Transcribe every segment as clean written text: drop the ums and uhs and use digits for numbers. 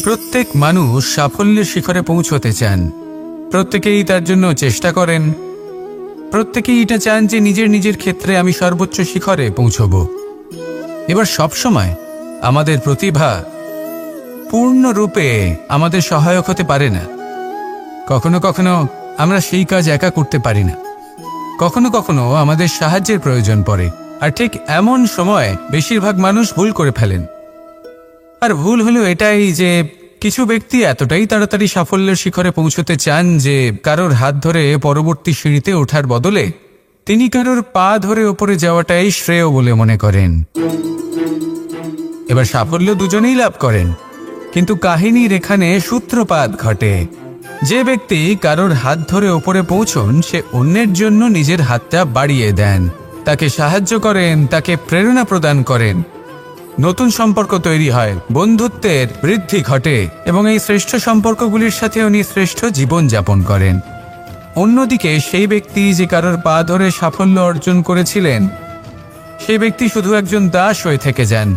প্রত্যেক মানুষ সাফল্যের শিখরে পৌঁছতে চান। প্রত্যেকেই তার জন্য চেষ্টা করেন। প্রত্যেকেই এটা চান যে নিজের নিজের ক্ষেত্রে আমি সর্বোচ্চ শিখরে পৌঁছব। এবার সবসময় আমাদের প্রতিভা পূর্ণরূপে আমাদের সহায়ক হতে পারে না। কখনো কখনো আমরা সেই কাজ একা করতে পারি না। কখনো কখনো আমাদের সাহায্যের প্রয়োজন পড়ে। আর ঠিক এমন সময় বেশিরভাগ মানুষ ভুল করে ফেলেন। আর ভুল হলো এটাই যে কিছু ব্যক্তি এতটাই তাড়াতাড়ি সাফল্যের শিখরে পৌঁছতে চান যে কারোর হাত ধরে পরবর্তী সিঁড়িতে ওঠার বদলে তিনি কারোর পা ধরে ওপরে যাওয়াটাই শ্রেয় বলে মনে করেন। এবার সাফল্য দুজনেই লাভ করেন, কিন্তু কাহিনীর এখানে সূত্রপাত ঘটে। যে ব্যক্তি কারোর হাত ধরে ওপরে পৌঁছন সে অন্যের জন্য নিজের হাতটা বাড়িয়ে দেন, তাকে সাহায্য করেন, তাকে প্রেরণা প্রদান করেন। নতুন সম্পর্ক তৈরি হয়, বন্ধুত্বের বৃদ্ধি ঘটে এবং এই শ্রেষ্ঠ সম্পর্কগুলির সাথে উনি শ্রেষ্ঠ জীবন যাপন করেন। অন্যদিকে সেই ব্যক্তি যে কারোর পা ধরে সাফল্য অর্জন করেছিলেন সেই ব্যক্তি শুধু একজন দাস হয়ে থেকে যান।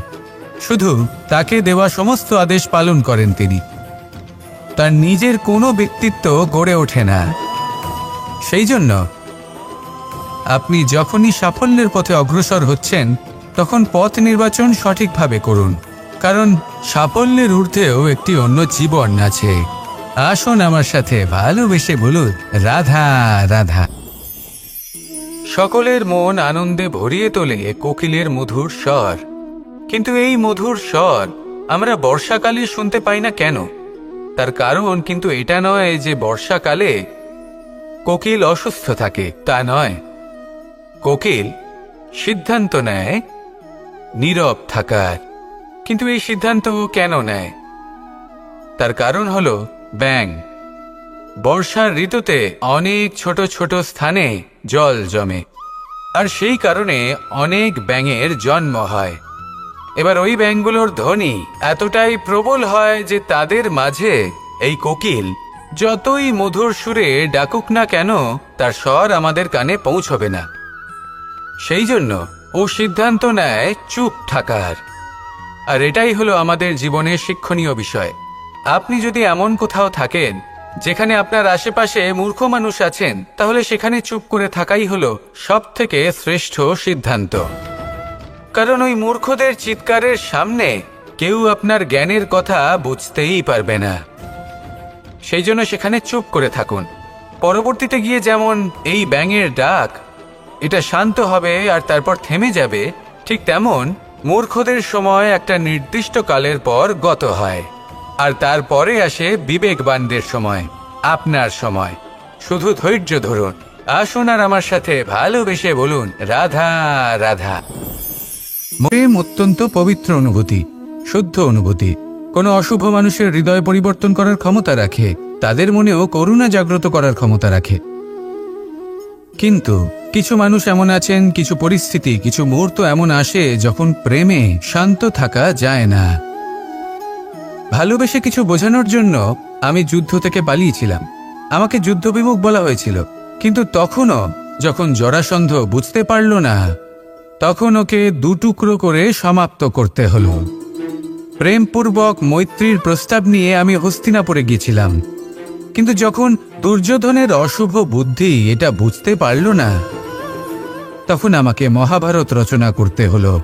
শুধু তাকে দেওয়া সমস্ত আদেশ পালন করেন তিনি। তার নিজের কোনো ব্যক্তিত্ব গড়ে ওঠে না। সেই জন্য আপনি যখনই সাফল্যের পথে অগ্রসর হচ্ছেন তখন পথ নির্বাচন সঠিকভাবে করুন, কারণ সাফল্যের ঊর্ধ্বেও একটি অন্য জীবন আছে। আসুন আমার সাথে ভালোবেসে বলুন রাধা রাধা। সকলের মন আনন্দে ভরিয়ে তোলে কোকিলের মধুর স্বর। কিন্তু এই মধুর স্বর আমরা বর্ষাকালে শুনতে পাই না কেন? তার কারণ কিন্তু এটা নয় যে বর্ষাকালে কোকিল অসুস্থ থাকে, তা নয়। কোকিল সিদ্ধান্ত নেয় নীরব থাকার। কিন্তু এই সিদ্ধান্ত কেন নেয়? তার কারণ হলো ব্যাঙ। বর্ষার ঋতুতে অনেক ছোট ছোট স্থানে জল জমে, আর সেই কারণে অনেক ব্যাঙের জন্ম হয়। এবার ওই ব্যাঙগুলোর ধ্বনি এতটাই প্রবল হয় যে তাদের মাঝে এই কোকিল যতই মধুর সুরে ডাকুক না কেন তার স্বর আমাদের কানে পৌঁছবে না। সেই জন্য ও সিদ্ধান্ত নেয় চুপ থাকার। আর এটাই হলো আমাদের জীবনের শিক্ষণীয় বিষয়। আপনি যদি এমন কোথাও থাকেন যেখানে আপনার আশেপাশে মূর্খ মানুষ আছেন, তাহলে সেখানে চুপ করে থাকাই হলো সবথেকে শ্রেষ্ঠ সিদ্ধান্ত। কারণ ওই মূর্খদের চিৎকারের সামনে কেউ আপনার জ্ঞানের কথা বুঝতেই পারবে না। সেই জন্য সেখানে চুপ করে থাকুন। পরবর্তীতে গিয়ে যেমন এই ব্যাঙের ডাক এটা শান্ত হবে আর তারপর থেমে যাবে, ঠিক তেমন মূর্খদের সময় একটা নির্দিষ্ট কালের পর গত হয়। আর তারপরে আসে বিবেকবানদের সময়, আপনার সময়। শুধু ধৈর্য ধরুন। আসুন আর আমার সাথে ভালোবেসে বলুন রাধা রাধা। প্রেম অত্যন্ত পবিত্র অনুভূতি, শুদ্ধ অনুভূতি। কোনো অশুভ মানুষের হৃদয় পরিবর্তন করার ক্ষমতা রাখে, তাদের মনেও করুণা জাগ্রত করার ক্ষমতা রাখে। কিন্তু কিছু মানুষ এমন আছেন, কিছু পরিস্থিতি, কিছু মুহূর্ত এমন আসে যখন প্রেমে শান্ত থাকা যায় না। ভালোবেসে কিছু বোঝানোর জন্য আমি যুদ্ধ থেকে পালিয়েছিলাম। আমাকে যুদ্ধবিমুখ বলা হয়েছিল, কিন্তু তখনও যখন জরাসন্ধ বুঝতে পারল না তখন ওকে দুটুকরো করে সমাপ্ত করতে হলো। প্রেমপূর্বক মৈত্রীর প্রস্তাব নিয়ে আমি হস্তিনাপুরে গিয়েছিলাম, কিন্তু যখন দুর্যোধনের অশুভ বুদ্ধি এটা বুঝতে পারল না তখন আমাকে মহাভারত রচনা করতে হলো।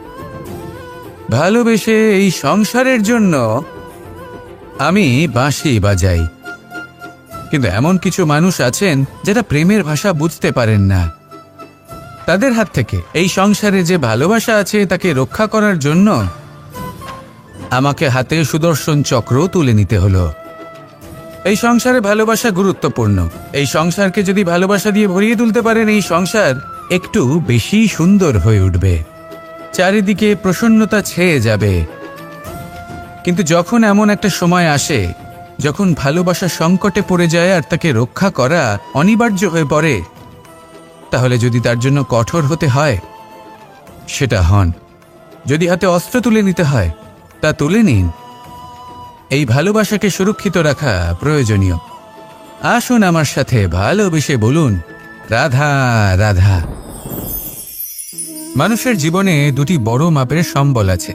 ভালোবেসে এই সংসারের জন্য আমি বাঁশি বাজাই। কিন্তু এমন কিছু মানুষ আছেন যারা প্রেমের ভাষা বুঝতে পারেন না। তাদের হাত থেকে এই সংসারে যে ভালোবাসা আছে তাকে রক্ষা করার জন্য আমাকে হাতে সুদর্শন চক্র তুলে নিতে হলো। এই সংসারে ভালোবাসা গুরুত্বপূর্ণ। এই সংসারকে যদি ভালোবাসা দিয়ে ভরিয়ে তুলতে পারেন, এই সংসার একটু বেশি সুন্দর হয়ে উঠবে, চারিদিকে প্রসন্নতা ছেয়ে যাবে। কিন্তু যখন এমন একটা সময় আসে যখন ভালোবাসা সংকটে পড়ে যায় আর তাকে রক্ষা করা অনিবার্য হয়ে পড়ে, তাহলে যদি তার জন্য কঠোর হতে হয় সেটা হন। যদি হাতে অস্ত্র তুলে নিতে হয় তা তুলে নিন। এই ভালোবাসাকে সুরক্ষিত রাখা প্রয়োজনীয়। আসুন আমার সাথে ভালোবেসে বলুন রাধা রাধা। মানুষের জীবনে দুটি বড় মাপের সম্বল আছে।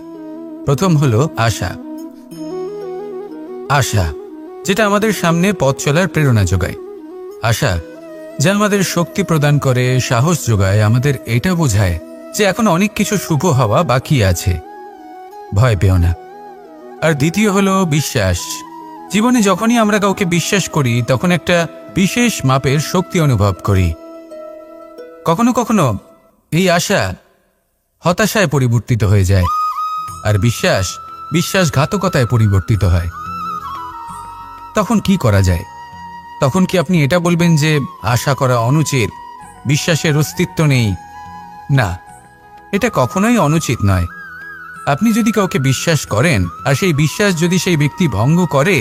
প্রথম হলো আশা। আশা, যেটা আমাদের সামনে পথ চলার প্রেরণা যোগায়। আশা যা আমাদের শক্তি প্রদান করে, সাহস যোগায়, আমাদের এটা বোঝায় যে এখন অনেক কিছু শুভ হওয়া বাকি আছে, ভয় পেও না। আর দ্বিতীয় হলো বিশ্বাস। জীবনে যখনই আমরা কাউকে বিশ্বাস করি তখন একটা বিশেষ মাপের শক্তি অনুভব করি। কখনো কখনো এই আশা হতাশায় পরিবর্তিত হয়ে যায়, আর বিশ্বাসঘাতকতায় পরিবর্তিত হয়। তখন কি করা যায়? তখন কি আপনি এটা বলবেন যে আশা করা অনুচিত, বিশ্বাসের অস্তিত্ব নেই? না, এটা কখনোই অনুচিত নয়। আপনি যদি কাউকে বিশ্বাস করেন আর সেই বিশ্বাস যদি সেই ব্যক্তি ভঙ্গ করে,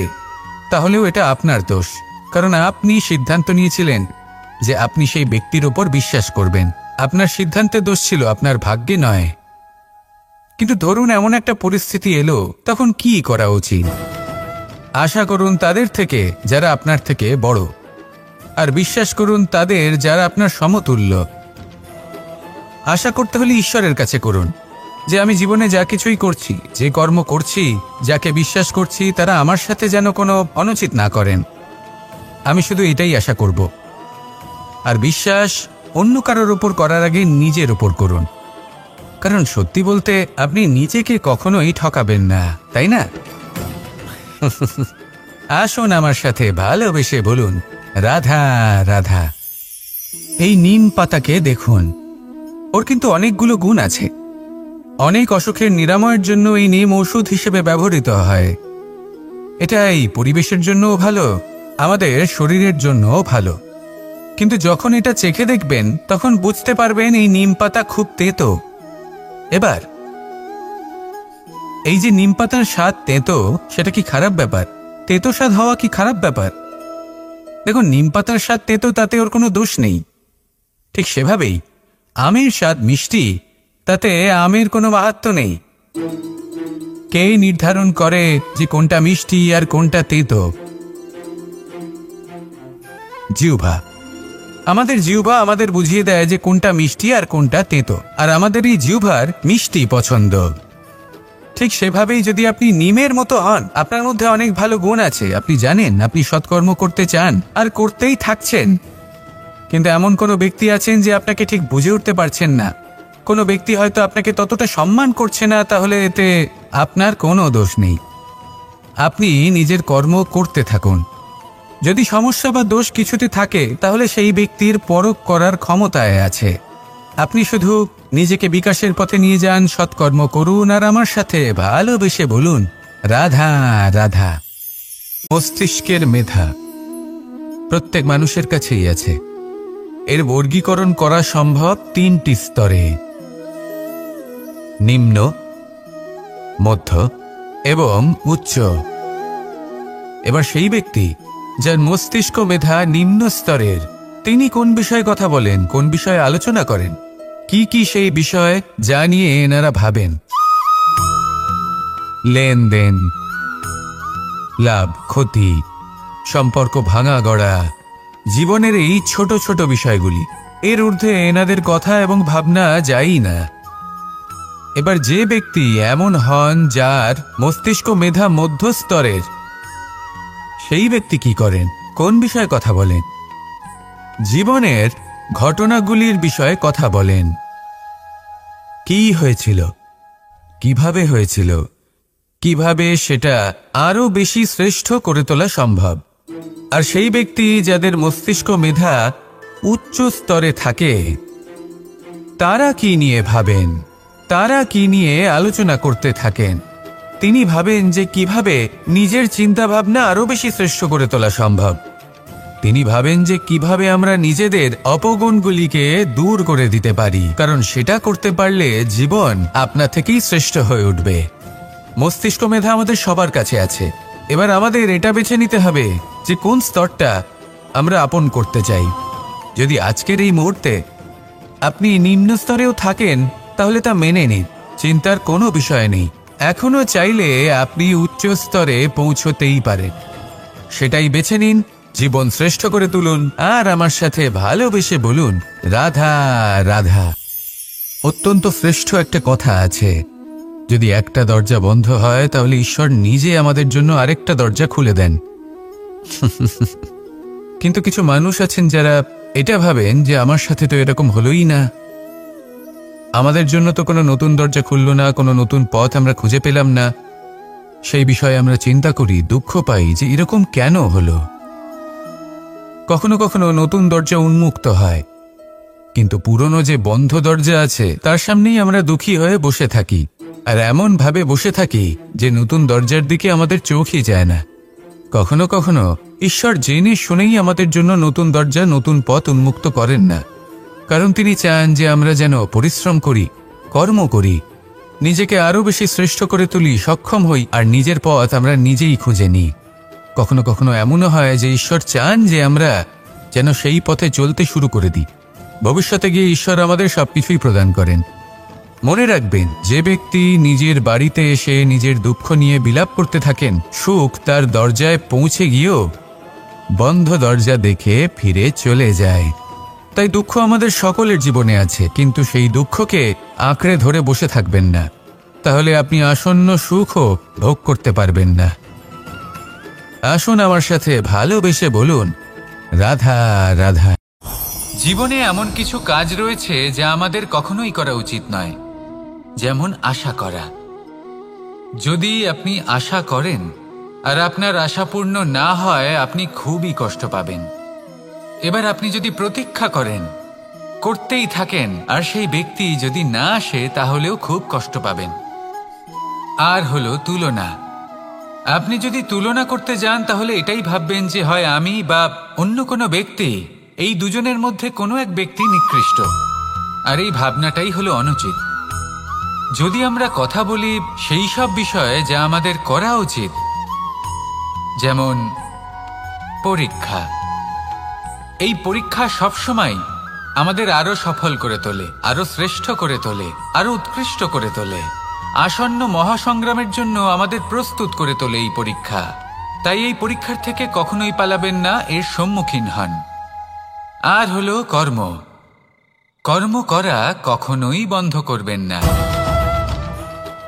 তাহলেও এটা আপনার দোষ, কারণ আপনি সিদ্ধান্ত নিয়েছিলেন যে আপনি সেই ব্যক্তির ওপর বিশ্বাস করবেন। আপনার সিদ্ধান্তে দোষ ছিল, আপনার ভাগ্যে নয়। কিন্তু ধরুন এমন একটা পরিস্থিতি এলো, তখন কি করা উচিত? আশা করুন তাদের থেকে যারা আপনার থেকে বড়, আর বিশ্বাস করুন তাদের যারা আপনার সমতুল্য। আশা করতে হলে ঈশ্বরের কাছে করুন যে আমি জীবনে যা কিছুই করছি, যে কর্ম করছি, যাকে বিশ্বাস করছি, তারা আমার সাথে যেন কোনো অনুচিত না করেন। আমি শুধু এটাই আশা করব। আর বিশ্বাস অন্য কারোর উপর করার আগে নিজের উপর করুন, কারণ সত্যি বলতে আপনি নিজেকে কখনোই ঠকাবেন না, তাই না? আসুন আমার সাথে ভালোবেসে বলুন, রাধা রাধা। এই নিম পাতাকে দেখুন, ওর কিন্তু অনেকগুলো গুণ আছে। অনেক অসুখের নিরাময়ের জন্য এই নিম ওষুধ হিসেবে ব্যবহৃত হয়। এটা এই পরিবেশের জন্যও ভালো, আমাদের শরীরের জন্যও ভালো। কিন্তু যখন এটা চেখে দেখবেন তখন বুঝতে পারবেন এই নিম পাতা খুব তেতো। এবার এই যে নিম পাতার স্বাদ তেতো, সেটা কি খারাপ ব্যাপার? তেতো স্বাদ হওয়া কি খারাপ ব্যাপার? দেখুন, নিম পাতার স্বাদ তেতো, তাতে ওর কোনো দোষ নেই। ঠিক সেভাবেই আমের স্বাদ মিষ্টি, তাতে আমের কোনো মাহাত্ম্য নেই। কে নির্ধারণ করে যে কোনটা মিষ্টি আর কোনটা তেতো? জিহ্বা। আমাদের জিহ্বা আমাদের বুঝিয়ে দেয় যে কোনটা মিষ্টি আর কোনটা তেতো, আর আমাদের এই জিহ্বার মিষ্টি পছন্দ। ঠিক সেভাবেই যদি আপনি নিমের মতো হন, আপনার মধ্যে অনেক ভালো গুণ আছে, আপনি জানেন, আপনি সৎকর্ম করতে চান আর করতেই থাকছেন, কিন্তু এমন কোনো ব্যক্তি আছেন যে আপনাকে ঠিক বুঝে উঠতে পারছেন না, কোনো ব্যক্তি হয়তো আপনাকে ততটা সম্মান করছে না, তাহলে এতে আপনার কোনো দোষ নেই। আপনি নিজের কর্ম করতে থাকুন। যদি সমস্যা বা দোষ কিছুতে থাকে, তাহলে সেই ব্যক্তির পরখ করার ক্ষমতায় আছে। আপনি শুধু নিজেকে বিকাশের পথে নিয়ে যান, সৎকর্ম করুন, আর আমার সাথে ভালোবেসে বলুন, রাধা রাধা। মস্তিষ্কের মেধা প্রত্যেক মানুষের কাছেই আছে। এর বর্গীকরণ করা সম্ভব 3টি স্তরে: নিম্ন, মধ্য এবং উচ্চ। এবার সেই ব্যক্তি যার মস্তিষ্ক মেধা নিম্ন স্তরের, তিনি কোন বিষয়ে কথা বলেন, কোন বিষয়ে আলোচনা করেন, কি সেই বিষয় যা নিয়ে এনারা ভাবেন? লেনদেন, লাভ ক্ষতি, সম্পর্ক ভাঙা গড়া, জীবনের এই ছোট ছোট বিষয়গুলি। এর ঊর্ধ্বে এনাদের কথা এবং ভাবনা যায়ই না। এবার যে ব্যক্তি এমন হন যার মস্তিষ্ক মেধা মধ্যস্তরের, সেই ব্যক্তি কি করেন, কোন বিষয়ে কথা বলেন? জীবনের ঘটনাগুলির বিষয়ে কথা বলেন। কি হয়েছিল, কিভাবে হয়েছিল, কিভাবে সেটা আরো বেশি শ্রেষ্ঠ করে তোলা সম্ভব। আর সেই ব্যক্তি যাদের মস্তিষ্ক মেধা উচ্চ স্তরে থাকে, তারা কি নিয়ে ভাবেন, তারা কি নিয়ে আলোচনা করতে থাকেন? তিনি ভাবেন যে কিভাবে নিজের চিন্তাভাবনা আরো বেশি শ্রেষ্ঠ করে তোলা সম্ভব। তিনি ভাবেন যে কিভাবে আমরা নিজেদের অপগুণগুলিকে দূর করে দিতে পারি, কারণ সেটা করতে পারলে জীবন আপনা থেকেই শ্রেষ্ঠ হয়ে উঠবে। মস্তিষ্ক মেধা আমাদের সবার কাছে আছে। এবার আমাদের এটা বেছে নিতে হবে যে কোন স্তরটা আমরা আপন করতে চাই। যদি আজকের এই মুহূর্তে আপনি নিম্ন স্তরেও থাকেন, তাহলে তা মেনে নিন, চিন্তার কোনো বিষয় নেই। এখনো চাইলে আপনি উচ্চ স্তরে পৌঁছতেই পারেন। সেটাই বেছে নিন, জীবন শ্রেষ্ঠ করে তুলুন, আর আমার সাথে ভালোবেসে বলুন, রাধা রাধা। অত্যন্ত শ্রেষ্ঠ একটা কথা আছে যদি একটা দরজা বন্ধ হয় তাহলে ঈশ্বর নিজে আমাদের জন্য আরেকটা দরজা খুলে দেন। কিন্তু কিছু মানুষ আছেন যারা এটা ভাবেন যে আমার সাথে তো এরকম হলোই না, আমাদের জন্য তো কোনো নতুন দরজা খুলল না, কোনো নতুন পথ আমরা খুঁজে পেলাম না। সেই বিষয়ে আমরা চিন্তা করি, দুঃখ পাই যে এরকম কেন হলো। কখনো কখনো নতুন দরজা উন্মুক্ত হয়, কিন্তু পুরনো যে বন্ধ দরজা আছে তার সামনেই আমরা দুঃখী হয়ে বসে থাকি, আর এমন ভাবে বসে থাকি যে নতুন দরজার দিকে আমাদের চোখই যায় না। কখনো কখনো ঈশ্বর জেনে শুনেই আমাদের জন্য নতুন দরজা, নতুন পথ উন্মুক্ত করেন না, কারণ তিনি চান যে আমরা যেন পরিশ্রম করি, কর্ম করি, নিজেকে আরো বেশি শ্রেষ্ঠ করে তুলি, সক্ষম হই, আর নিজের পথ আমরা নিজেই খুঁজে নিই। কখনো কখনো এমনও হয় যে ঈশ্বর চান যে আমরা যেন সেই পথে চলতে শুরু করে দিই। ভবিষ্যতে গিয়ে ঈশ্বর আমাদের সবকিছুই প্রদান করেন। মনে রাখবেন, যে ব্যক্তি নিজের বাড়িতে এসে নিজের দুঃখ নিয়ে বিলাপ করতে থাকেন, সুখ তার দরজায় পৌঁছে গিয়েও বন্ধ দরজা দেখে ফিরে চলে যায়। তাই দুঃখ আমাদের সকলের জীবনে আছে, কিন্তু সেই দুঃখকে আঁকড়ে ধরে বসে থাকবেন না, তাহলে আপনি আসন্ন সুখও ভোগ করতে পারবেন না। আসুন আমার সাথে ভালোবেসে বলুন, রাধা রাধা। জীবনে এমন কিছু কাজ রয়েছে যা আমাদের কখনোই করা উচিত নয়, যেমন আশা করা। যদি আপনি আশা করেন আর আপনার আশা পূর্ণ না হয়, আপনি খুবই কষ্ট পাবেন। এবার আপনি যদি প্রতীক্ষা করেন, করতেই থাকেন, আর সেই ব্যক্তি যদি না আসে, তাহলেও খুব কষ্ট পাবেন। আর হলো তুলনা। আপনি যদি তুলনা করতে যান তাহলে এটাই ভাববেন যে হয় আমি বা অন্য কোনো ব্যক্তি, এই দুজনের মধ্যে কোনো এক ব্যক্তি নিকৃষ্ট, আর এই ভাবনাটাই হলো অনুচিত। যদি আমরা কথা বলি সেই সব বিষয়ে যা আমাদের করা উচিত, যেমন পরীক্ষা, এই পরীক্ষা সবসময় আমাদের আরো সফল করে তোলে, আরো শ্রেষ্ঠ করে তোলে, আরো উৎকৃষ্ট করে তোলে। আসন্ন মহাসংগ্রামের জন্য আমাদের প্রস্তুত করে তোলে এই পরীক্ষা। তাই এই পরীক্ষার থেকে কখনোই পালাবেন না, এর সম্মুখীন হন। আর হলো কর্ম। কর্ম করা কখনোই বন্ধ করবেন না।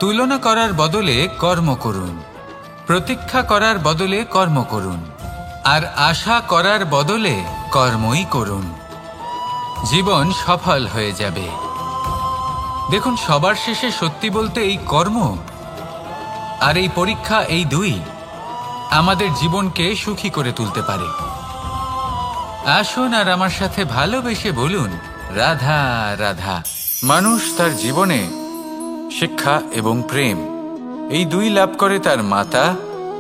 তুলনা করার বদলে কর্ম করুন, প্রতীক্ষা করার বদলে কর্ম করুন, আর আশা করার বদলে কর্মই করুন। জীবন সফল হয়ে যাবে। দেখুন, সবার শেষে সত্যি বলতে এই কর্ম আর এই পরীক্ষা, এই দুই আমাদের জীবনকে সুখী করে তুলতে পারে। আসুন আর আমার সাথে ভালোবেসে বলুন, রাধা রাধা। মানুষ তার জীবনে শিক্ষা এবং প্রেম, এই দুই লাভ করে তার মাতা,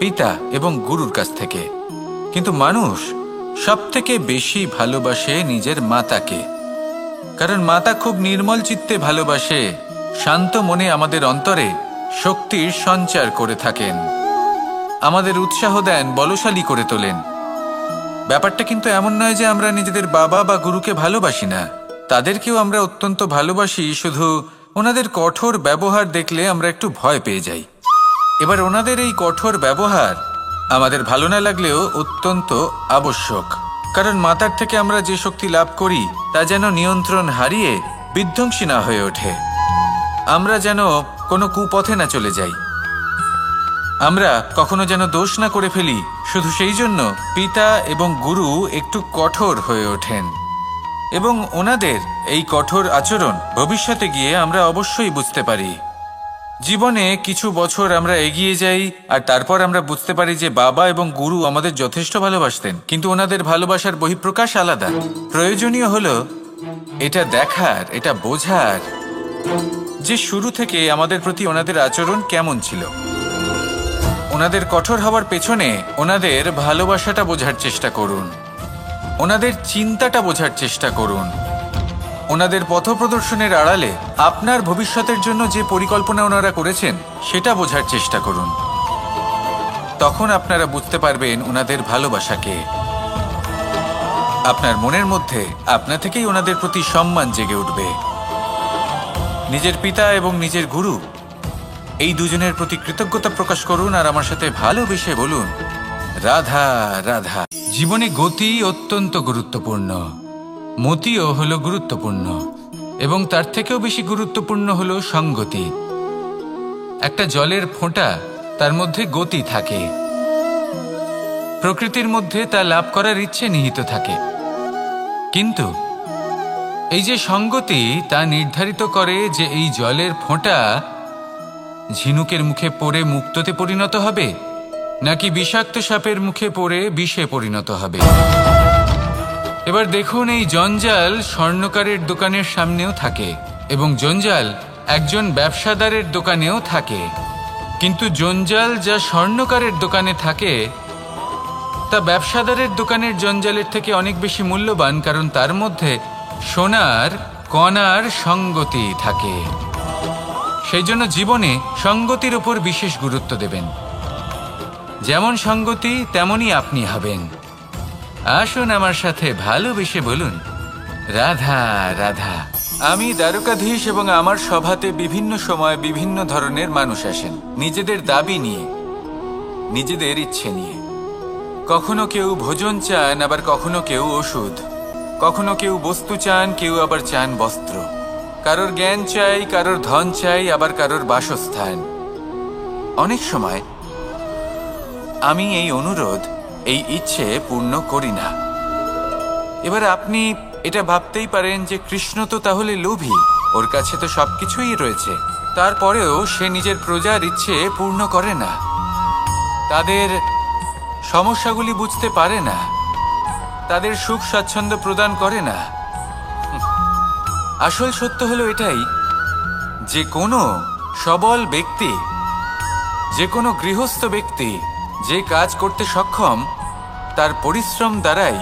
পিতা এবং গুরুর কাছ থেকে। কিন্তু মানুষ সবথেকে বেশি ভালোবাসে নিজের মাতাকে, কারণ মাতা খুব নির্মল চিত্তে ভালোবাসে, শান্ত মনে আমাদের অন্তরে শক্তির সঞ্চার করে থাকেন, আমাদের উৎসাহ দেন, বলশালী করে তোলেন। ব্যাপারটা কিন্তু এমন নয় যে আমরা নিজেদের বাবা বা গুরুকে ভালোবাসি না, তাদেরকেও আমরা অত্যন্ত ভালোবাসি, শুধু ওনাদের কঠোর ব্যবহার দেখলে আমরা একটু ভয় পেয়ে যাই। এবার ওনাদের এই কঠোর ব্যবহার আমাদের ভালো না লাগলেও অত্যন্ত আবশ্যক, কারণ মাতার থেকে আমরা যে শক্তি লাভ করি তা যেন নিয়ন্ত্রণ হারিয়ে বিধ্বংসী না হয়ে ওঠে, আমরা যেন কোনো কুপথে না চলে যাই, আমরা কখনো যেন দোষ না করে ফেলি। শুধু সেই জন্য পিতা এবং গুরু একটু কঠোর হয়ে ওঠেন, এবং ওনাদের এই কঠোর আচরণ ভবিষ্যতে গিয়ে আমরা অবশ্যই বুঝতে পারি। জীবনে কিছু বছর আমরা এগিয়ে যাই আর তারপর আমরা বুঝতে পারি যে বাবা এবং গুরু আমাদের যথেষ্ট ভালোবাসতেন, কিন্তু ওনাদের ভালোবাসার বহিঃপ্রকাশ আলাদা। প্রয়োজনীয় হলো এটা দেখার, এটা বোঝার যে শুরু থেকে আমাদের প্রতি ওনাদের আচরণ কেমন ছিল। ওনাদের কঠোর হওয়ার পেছনে ওনাদের ভালোবাসাটা বোঝার চেষ্টা করুন, ওনাদের চিন্তাটা বোঝার চেষ্টা করুন, ওনাদের পথপ্রদর্শনের আড়ালে আপনার ভবিষ্যতের জন্য যে পরিকল্পনা ওনারা করেছেন সেটা বোঝার চেষ্টা করুন। তখন আপনারা বুঝতে পারবেন ওনাদের ভালোবাসাকে। আপনার মনের মধ্যে আপনা থেকেই ওনাদের প্রতি সম্মান জেগে উঠবে। নিজের পিতা এবং নিজের গুরু, এই দুজনের প্রতি কৃতজ্ঞতা প্রকাশ করুন আর আমার সাথে ভালোবেসে বলুন, রাধা রাধা। জীবনে গতি অত্যন্ত গুরুত্বপূর্ণ, মতিও হলো গুরুত্বপূর্ণ, এবং তার থেকেও বেশি গুরুত্বপূর্ণ হলো সঙ্গতি। একটা জলের ফোঁটা, তার মধ্যে গতি থাকে, প্রকৃতির মধ্যে তা লাভ করার ইচ্ছে নিহিত থাকে। কিন্তু এই যে সঙ্গতি, তা নির্ধারিত করে যে এই জলের ফোঁটা ঝিনুকের মুখে পড়ে মুক্তোতে পরিণত হবে, নাকি বিষাক্ত সাপের মুখে পড়ে বিষে পরিণত হবে। এবার দেখুন, এই জঞ্জাল স্বর্ণকারের দোকানের সামনেও থাকে এবং জঞ্জাল একজন ব্যবসাদারের দোকানেও থাকে। কিন্তু জঞ্জাল যা স্বর্ণকারের দোকানে থাকে তা ব্যবসাদারের দোকানের জঞ্জালের থেকে অনেক বেশি মূল্যবান, কারণ তার মধ্যে সোনার কণার সঙ্গতি থাকে। সেই জন্য জীবনে সঙ্গতির উপর বিশেষ গুরুত্ব দেবেন। যেমন সঙ্গতি তেমনই আপনি হবেন। আসুন আমার সাথে ভালোবেসে বলুন, রাধা রাধা। আমি দ্বারকাধীশ এবং আমার সভাতে বিভিন্ন সময় বিভিন্ন ধরনের মানুষ আসেন, নিজেদের দাবি নিয়ে, নিজেদের ইচ্ছে নিয়ে। কখনো কেউ ভোজন চান, আবার কখনো কেউ ওষুধ, কখনো কেউ বস্তু চান, কেউ আবার চান বস্ত্র। কারোর জ্ঞান চাই, কারোর ধন চাই, আবার কারোর বাসস্থান। অনেক সময় আমি এই অনুরোধ, এই ইচ্ছে পূর্ণ করি না। এবার আপনি এটা ভাবতেই পারেন যে কৃষ্ণ তো তাহলে লোভী, ওর কাছে তো সবকিছুই রয়েছে, তারপরেও সে নিজের প্রজার ইচ্ছে পূর্ণ করে না, তাদের সমস্যাগুলি বুঝতে পারে না, তাদের সুখ স্বাচ্ছন্দ্য প্রদান করে না। আসল সত্য হলো এটাই যে কোনো সবল ব্যক্তি, যে কোনো গৃহস্থ ব্যক্তি যে কাজ করতে সক্ষম, তার পরিশ্রম দ্বারাই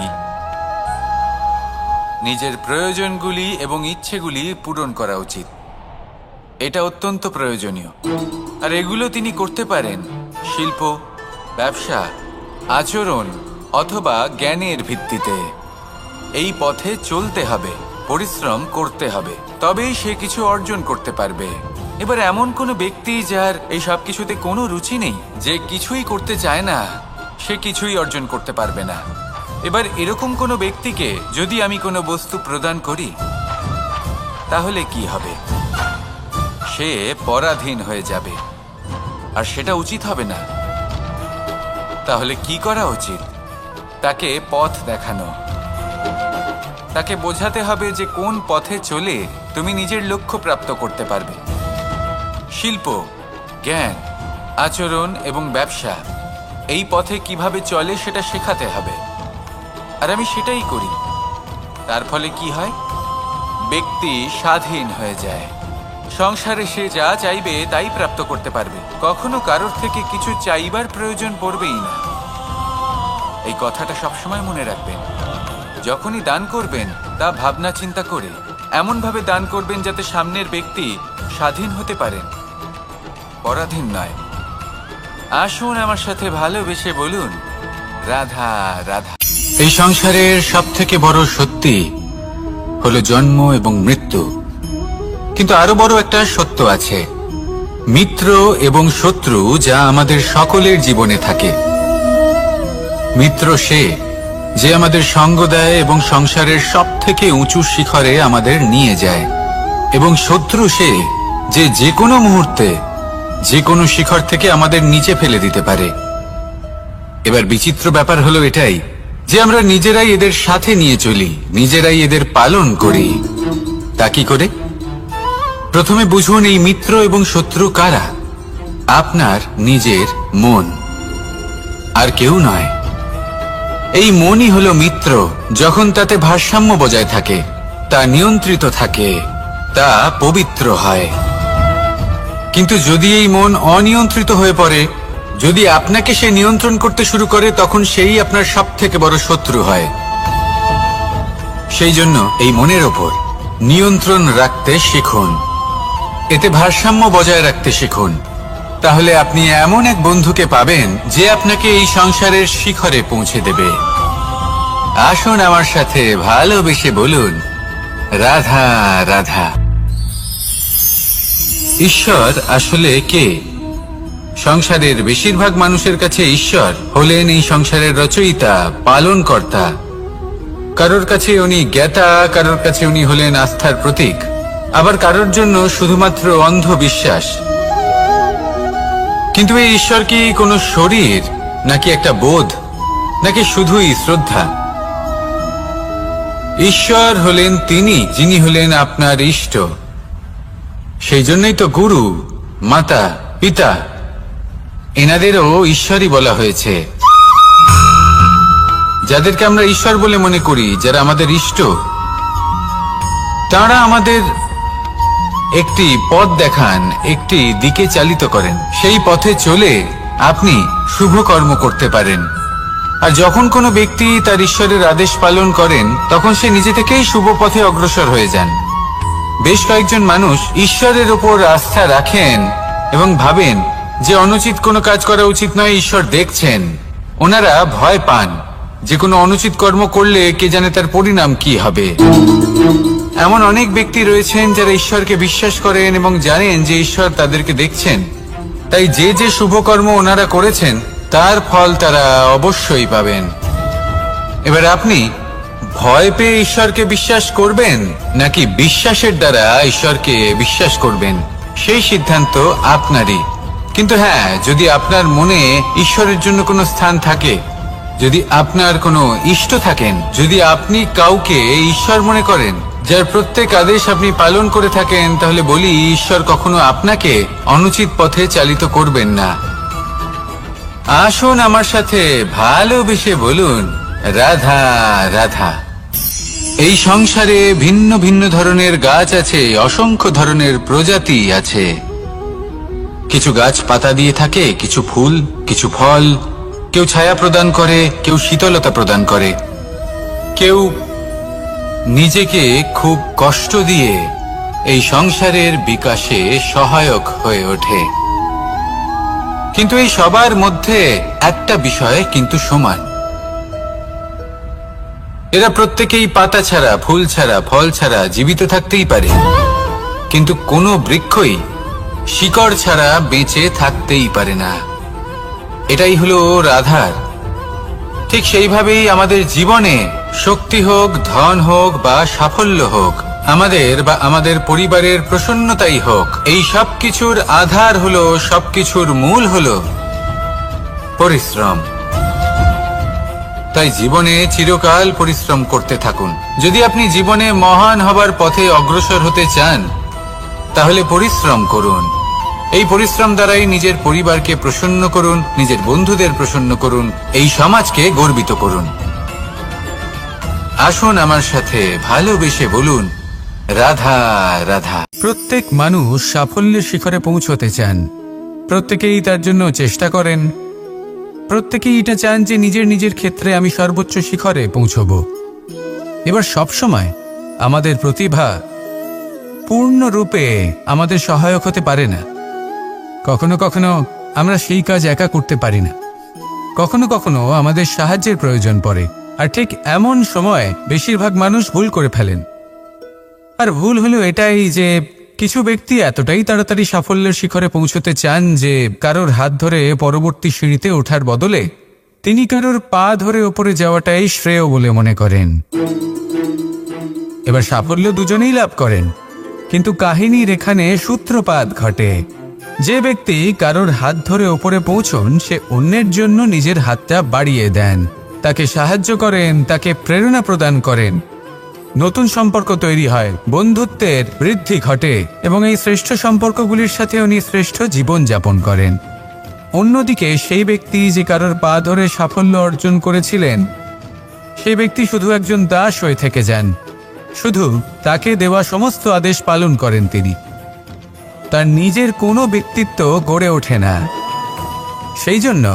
নিজের প্রয়োজনগুলি এবং ইচ্ছেগুলি পূরণ করা উচিত। এটা অত্যন্ত প্রয়োজনীয়। আর এগুলো তিনি করতে পারেন শিল্প, ব্যবসা, আচরণ অথবা জ্ঞানের ভিত্তিতে। এই পথে চলতে হবে, পরিশ্রম করতে হবে, তবেই সে কিছু অর্জন করতে পারবে। এবার এমন কোনো ব্যক্তি যার এই সব কিছুতে কোনো রুচি নেই, যে কিছুই করতে চায় না, সে কিছুই অর্জন করতে পারবে না। এবার এরকম কোনো ব্যক্তিকে যদি আমি কোনো বস্তু প্রদান করি, তাহলে কি হবে? সে পরাধীন হয়ে যাবে, আর সেটা উচিত হবে না। তাহলে কি করা উচিত? তাকে পথ দেখানো, তাকে বোঝাতে হবে যে কোন পথে চলে তুমি নিজের লক্ষ্য প্রাপ্ত করতে পারবে। শিল্প, জ্ঞান, আচরণ এবং ব্যবসা, এই পথে কিভাবে চলে সেটা শেখাতে হবে। আর আমি সেটাই করি। তার ফলে কি হয়? ব্যক্তি স্বাধীন হয়ে যায়। সংসারে সে যা চাইবে তাই প্রাপ্ত করতে পারবে, কখনো কারোর থেকে কিছু চাইবার প্রয়োজন পড়বেই না। এই কথাটা সবসময় মনে রাখবেন। যখনই দান করবেন তা ভাবনা চিন্তা করে এমনভাবে দান করবেন যাতে সামনের ব্যক্তি স্বাধীন হতে পারেন, পরাধীন নয়। আসুন আমার সাথে ভালোবেসে বলুন, রাধা রাধা। এই সংসারের সব থেকে বড় সত্যি হলো জন্ম এবং মৃত্যু। কিন্তু আরো বড় একটা সত্য আছে, মিত্র এবং শত্রু, যা আমাদের সকলের জীবনে থাকে। মিত্র সে যে আমাদের সঙ্গ দেয় এবং সংসারের সব থেকে উঁচু শিখরে আমাদের নিয়ে যায়, এবং শত্রু সে যে যে কোনো মুহূর্তে যে কোনো শিখর থেকে আমাদের নিচে ফেলে দিতে পারে। এবার বিচিত্র ব্যাপার হলো এটাই যে আমরা নিজেরাই এদের সাথে নিয়ে চলি, নিজেরাই এদের পালন করি। তা কি করে? প্রথমে বুঝুন এই মিত্র এবং শত্রু কারা। আপনার নিজের মন, আর কেউ নয়। এই মনই হলো মিত্র যখন তাতে ভারসাম্য বজায় থাকে, তা নিয়ন্ত্রিত থাকে, তা পবিত্র হয়। কিন্তু যদি এই মন অনিয়ন্ত্রিত হয়ে পড়ে, যদি আপনাকে সে নিয়ন্ত্রণ করতে শুরু করে, তখন সেই আপনার সব থেকে বড় শত্রু হয়। সেই জন্য এই মনের ওপর নিয়ন্ত্রণ রাখতে শিখুন, এতে ভারসাম্য বজায় রাখতে শিখুন। তাহলে আপনি এমন এক বন্ধুকে পাবেন যে আপনাকে এই সংসারের শিখরে পৌঁছে দেবে। আসুন আমার সাথে ভালোবেসে বলুন, রাধা রাধা। ঈশ্বর আসলে কে? সংসারের বেশিরভাগ মানুষের কাছে ঈশ্বর হলেন এই সংসারের রচয়িতা, পালনকর্তা। কারোর কাছে উনি জ্ঞাতা, কারোর কাছে উনি হলেন আস্থার প্রতীক, আবার কারোর জন্য শুধুমাত্র অন্ধ বিশ্বাস। কিন্তু এই ঈশ্বর কি কোনো শরীর, নাকি একটা বোধ, নাকি শুধুই শ্রদ্ধা? ঈশ্বর হলেন তিনি যিনি হলেন আপনার ইষ্ট। সেই জন্যই তো গুরু, মাতা, পিতা এনাদেরও ঈশ্বরই বলা হয়েছে। যাদেরকে আমরা ঈশ্বর বলে মনে করি, যারা আমাদের ইষ্ট, তারা আমাদের একটি পথ দেখান, একটি দিকে চালিত করেন। সেই পথে চলে আপনি শুভ কর্ম করতে পারেন। আর যখন কোনো ব্যক্তি তার ঈশ্বরের আদেশ পালন করেন, তখন সে নিজে থেকেই শুভ পথে অগ্রসর হয়ে যান। বেশ কয়েকজন মানুষ ঈশ্বরের উপর আস্থা রাখেন এবং ভাবেন যে অনুচিত কোনো কাজ করা উচিত নয়, ঈশ্বর দেখছেন। ওনারা ভয় পান যে কোনো অনুচিত কর্ম করলে কে জানে তার পরিণাম কি হবে। এমন অনেক ব্যক্তি রয়েছেন যারা ঈশ্বরকে বিশ্বাস করেন এবং জানেন যে ঈশ্বর তাদেরকে দেখছেন। তাই যে যে শুভ কর্ম ওনারা করেছেন তার ফল তারা অবশ্যই পাবেন। এবার আপনি ভয় পেয়ে ঈশ্বরকে বিশ্বাস করবেন, নাকি বিশ্বাসের দ্বারা ঈশ্বরকে বিশ্বাস করবেন, সেই সিদ্ধান্ত আপনারই। কিন্তু হ্যাঁ, যদি আপনার মনে ঈশ্বরের জন্য কোনো স্থান থাকে, যদি আপনার কোনো ইষ্ট থাকেন, যদি আপনি কাউকে ঈশ্বর মনে করেন, যার প্রত্যেক আদেশ আপনি পালন করে থাকেন, তাহলে বলি ঈশ্বর কখনো আপনাকে অনুচিত পথে চালিত করবেন না। আসুন আমার সাথে ভালোবেসে বলুন, রাধা রাধা। এই সংসারে ভিন্ন ভিন্ন ধরনের গাছ আছে, অসংখ্য ধরনের প্রজাতি আছে। কিছু গাছ পাতা দিয়ে থাকে, কিছু ফুল, কিছু ফল। কেউ ছায়া প্রদান করে, কেউ শীতলতা প্রদান করে, কেউ নিজেকে খুব কষ্ট দিয়ে এই সংসারের বিকাশে সহায়ক হয়ে ওঠে। কিন্তু এই সবার মধ্যে একটা বিষয় কিন্তু সমান। এরা প্রত্যেকেই পাতা ছাড়া, ফুল ছাড়া, ফল ছাড়া জীবিত থাকতেই পারে, কিন্তু কোনো বৃক্ষই শিকড় ছাড়া বেঁচে থাকতেই পারে না। এটাই হলো রাধার। ঠিক সেইভাবেই আমাদের জীবনে শক্তি হোক, ধন হোক বা সাফল্য হোক, আমাদের বা আমাদের পরিবারের প্রসন্নতাই হোক, এই সব কিছুর আধার হলো, সবকিছুর মূল হলো পরিশ্রম। তাই জীবনে চিরকাল পরিশ্রম করতে থাকুন। যদি আপনি জীবনে মহান হবার পথে অগ্রসর হতে চান, তাহলে পরিশ্রম করুন। এই পরিশ্রম দ্বারাই নিজের পরিবারকে প্রসন্ন করুন, নিজের বন্ধুদের প্রসন্ন করুন, এই সমাজকে গর্বিত করুন। আসুন আমার সাথে ভালোবেসে বলুন, রাধা রাধা। প্রত্যেক মানুষ সাফল্যের শিখরে পৌঁছতে চান, প্রত্যেকেই তার জন্য চেষ্টা করেন। প্রত্যেকেই এটা চান যে নিজের নিজের ক্ষেত্রে আমি সর্বোচ্চ শিখরে পৌঁছব। এবার সবসময় আমাদের প্রতিভা পূর্ণরূপে আমাদের সহায়ক হতে পারে না। কখনো কখনো আমরা সেই কাজ একা করতে পারি না, কখনো কখনো আমাদের সাহায্যের প্রয়োজন পড়ে। আর ঠিক এমন সময় বেশিরভাগ মানুষ ভুল করে ফেলেন। আর ভুল হলো এটাই যে কিছু ব্যক্তি এতটাই তাড়াতাড়ি সাফল্যের শিখরে পৌঁছতে চান যে কারোর হাত ধরে পরবর্তী সিঁড়িতে ওঠার বদলে তিনি কারোর পা ধরে ওপরে যাওয়াটাই শ্রেয় বলে মনে করেন। এবার সাফল্য দুজনেই লাভ করেন, কিন্তু কাহিনীর এখানে সূত্রপাত ঘটে। যে ব্যক্তি কারোর হাত ধরে ওপরে পৌঁছন, সে অন্যের জন্য নিজের হাতটা বাড়িয়ে দেন, তাকে সাহায্য করেন, তাকে প্রেরণা প্রদান করেন। নতুন সম্পর্ক তৈরি হয়, বন্ধুত্বের বৃদ্ধি ঘটে এবং এই শ্রেষ্ঠ সম্পর্কগুলির সাথে উনি শ্রেষ্ঠ জীবন যাপন করেন। অন্যদিকে সেই ব্যক্তি যে কারোর পা ধরে সাফল্য অর্জন করেছিলেন, সেই ব্যক্তি শুধু একজন দাস হয়ে থেকে যান। শুধু তাকে দেওয়া সমস্ত আদেশ পালন করেন তিনি, তার নিজের কোনো ব্যক্তিত্ব গড়ে ওঠে না। সেই জন্য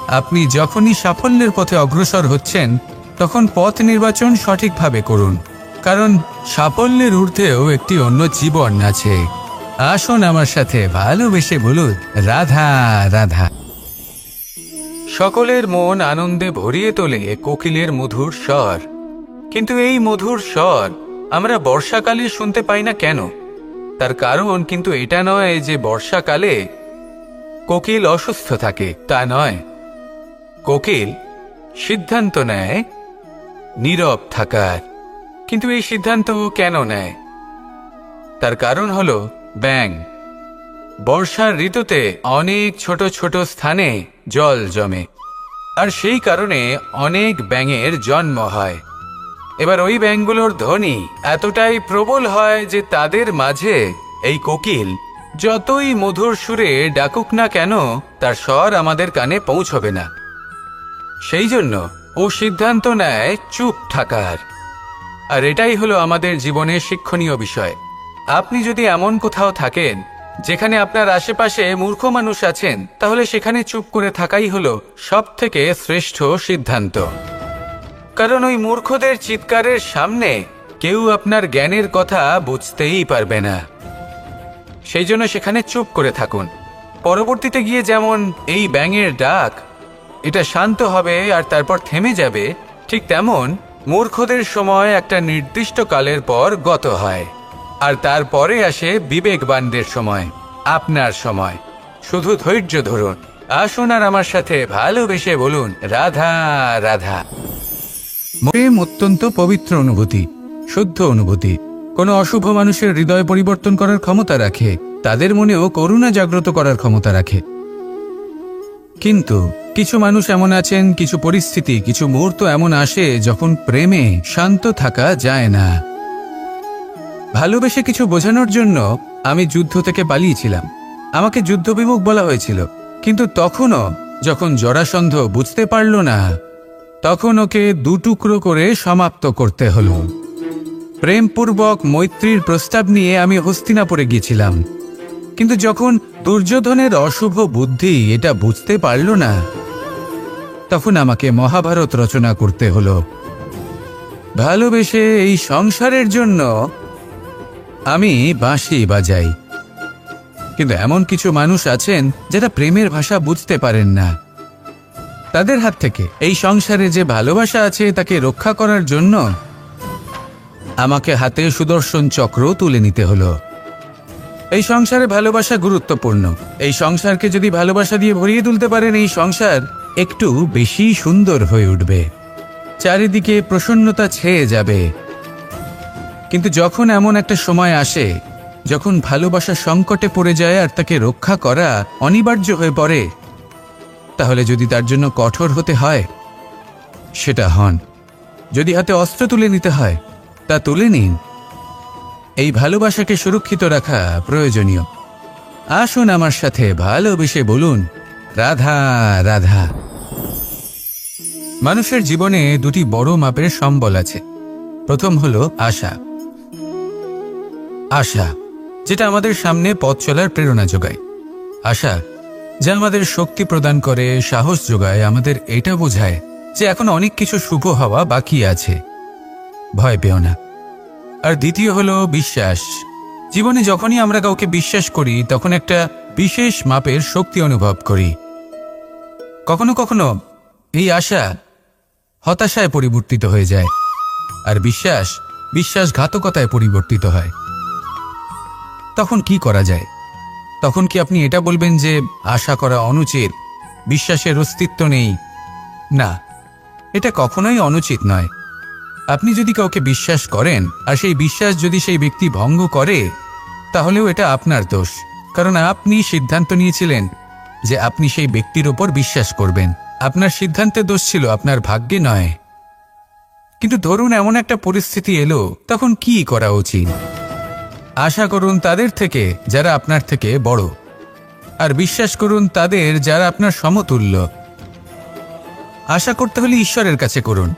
আপনি যখনই সাফল্যের পথে অগ্রসর হচ্ছেন, তখন পথ নির্বাচন সঠিকভাবে করুন, কারণ সাফল্যের ঊর্ধ্বেও একটি অন্য জীবন আছে। আসুন আমার সাথে ভালোবেসে বলুন, রাধা রাধা। সকলের মন আনন্দে ভরিয়ে তোলে কোকিলের মধুর স্বর। কিন্তু এই মধুর স্বর আমরা বর্ষাকালে শুনতে পাই না কেন? তার কারণ কিন্তু এটা নয় যে বর্ষাকালে কোকিল অসুস্থ থাকে, তা নয়। কোকিল সিদ্ধান্ত নেয় নীরব থাকার। কিন্তু এই সিদ্ধান্ত কেন নেয়? তার কারণ হলো ব্যাঙ। বর্ষার ঋতুতে অনেক ছোট ছোট স্থানে জল জমে, আর সেই কারণে অনেক ব্যাঙের জন্ম হয়। এবার ওই ব্যাঙগুলোর ধ্বনি এতটাই প্রবল হয় যে তাদের মাঝে এই কোকিল যতই মধুর সুরে ডাকুক না কেন তার স্বর আমাদের কানে পৌঁছবে না। সেই জন্য ও সিদ্ধান্ত নেয় চুপ থাকার। আর এটাই হলো আমাদের জীবনের শিক্ষণীয় বিষয়। আপনি যদি এমন কোথাও থাকেন যেখানে আপনার আশেপাশে মূর্খ মানুষ আছেন, তাহলে সেখানে চুপ করে থাকাই হলো সবথেকে শ্রেষ্ঠ সিদ্ধান্ত। কারণ ওই মূর্খদের চিৎকারের সামনে কেউ আপনার জ্ঞানের কথা বুঝতেই পারবে না। সেই জন্য সেখানে চুপ করে থাকুন। পরবর্তীতে গিয়ে যেমন এই ব্যাঙের ডাক এটা শান্ত হবে আর তারপর থেমে যাবে, ঠিক তেমন মূর্খদের সময় একটা নির্দিষ্ট কালের পর গত হয়, আর তারপরে আসে বিবেকবানদের সময়, আপনার সময়। শুধু ধৈর্য ধরুন। আসুন আর আমার সাথে ভালোবেসে বলুন রাধা রাধা। প্রেম অত্যন্ত পবিত্র অনুভূতি, শুদ্ধ অনুভূতি। কোনো অশুভ মানুষের হৃদয় পরিবর্তন করার ক্ষমতা রাখে, তাদের মনেও করুণা জাগ্রত করার ক্ষমতা রাখে। কিন্তু কিছু মানুষ এমন আছেন, কিছু পরিস্থিতি, কিছু মুহূর্ত এমন আসে যখন প্রেমে শান্ত থাকা যায় না। ভালোবেসে কিছু বোঝানোর জন্য আমি যুদ্ধ থেকে পালিয়েছিলাম। আমাকে যুদ্ধবিমুখ বলা হয়েছিল, কিন্তু তখনও যখন জরাসন্ধ বুঝতে পারল না, তখন ওকে দুটুকরো করে সমাপ্ত করতে হলো। প্রেমপূর্বক মৈত্রীর প্রস্তাব নিয়ে আমি হস্তিনাপুরে গিয়েছিলাম, কিন্তু যখন দুর্যোধনের অশুভ বুদ্ধি এটা বুঝতে পারল না, তখন আমাকে মহাভারত রচনা করতে হলো। ভালোবেসে এই সংসারের জন্য আমি বাঁশি বাজাই। কিন্তু এমন কিছু মানুষ আছেন যারা প্রেমের ভাষা বুঝতে পারেন না। তাদের হাত থেকে এই সংসারে যে ভালোবাসা আছে তাকে রক্ষা করার জন্য আমাকে হাতে সুদর্শন চক্র তুলে নিতে হলো। এই সংসারে ভালোবাসা গুরুত্বপূর্ণ। এই সংসারকে যদি ভালোবাসা দিয়ে ভরিয়ে তুলতে পারেন, এই সংসার একটু বেশি সুন্দর হয়ে উঠবে, চারিদিকে প্রসন্নতা ছেয়ে যাবে। কিন্তু যখন এমন একটা সময় আসে যখন ভালোবাসা সংকটে পড়ে যায় আর তাকে রক্ষা করা অনিবার্য হয়ে পড়ে, তাহলে যদি তার জন্য কঠোর হতে হয় সেটা হন। যদি হাতে অস্ত্র তুলে নিতে হয় তা তুলে নিন। এই ভালোবাসাকে সুরক্ষিত রাখা প্রয়োজনীয়। আসুন আমার সাথে ভালোবেসে বলুন রাধা রাধা। মানুষের জীবনে দুটি বড় মাপের সম্বল আছে। প্রথম হলো আশা। আশা যেটা আমাদের সামনে পথ চলার প্রেরণা যোগায়। আশা যা আমাদের শক্তি প্রদান করে, সাহস যোগায়, আমাদের এটা বোঝায় যে এখন অনেক কিছু শুভ হওয়া বাকি আছে, ভয় পেও না। আর দ্বিতীয় হলো বিশ্বাস। জীবনে যখনই আমরা কাউকে বিশ্বাস করি তখন একটা বিশেষ মাপের শক্তি অনুভব করি। কখনো কখনো এই আশা হতাশায় পরিবর্তিত হয়ে যায়, আর বিশ্বাসঘাতকতায় পরিবর্তিত হয়। তখন কি করা যায়? তখন কি আপনি এটা বলবেন যে আশা করা অনুচিত, বিশ্বাসের অস্তিত্ব নেই? না, এটা কখনোই অনুচিত নয়। আপনি যদি কাউকে বিশ্বাস করেন আর সেই বিশ্বাস যদি সেই ব্যক্তি ভঙ্গ করে, তাহলেও এটা আপনার দোষ, কারণ আপনি সিদ্ধান্ত নিয়েছিলেন যে আপনি সেই ব্যক্তির ওপর বিশ্বাস করবেন। আপনার সিদ্ধান্তের দোষ ছিল, আপনার ভাগ্যে নয়। কিন্তু ধরুন এমন একটা পরিস্থিতি এলো, তখন কি করা উচিত? আশা করুন তাদের থেকে যারা আপনার থেকে বড়, আর বিশ্বাস করুন তাদের যারা আপনার সমতুল্য। আশা করতে হলে ঈশ্বরের কাছে করুন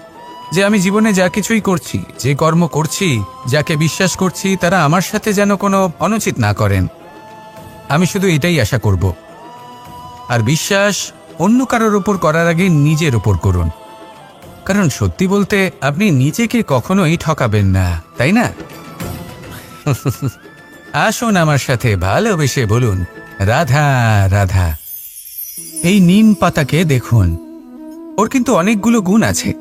যে আমি জীবনে যা কিছুই করছি, যে কর্ম করছি, যাকে বিশ্বাস করছি, তারা আমার সাথে যেন কোনো অনুচিত না করেন। আমি শুধু এটাই আশা করব। আর বিশ্বাস অন্য কারোর ওপর করার আগে নিজের ওপর করুন, কারণ সত্যি বলতে আপনি নিজেকে কখনোই ঠকাবেন না, তাই না? আসুন আমার সাথে ভালোবেসে বলুন রাধা রাধা। এই নিম পাতাকে দেখুন, ওর কিন্তু অনেকগুলো গুণ আছে।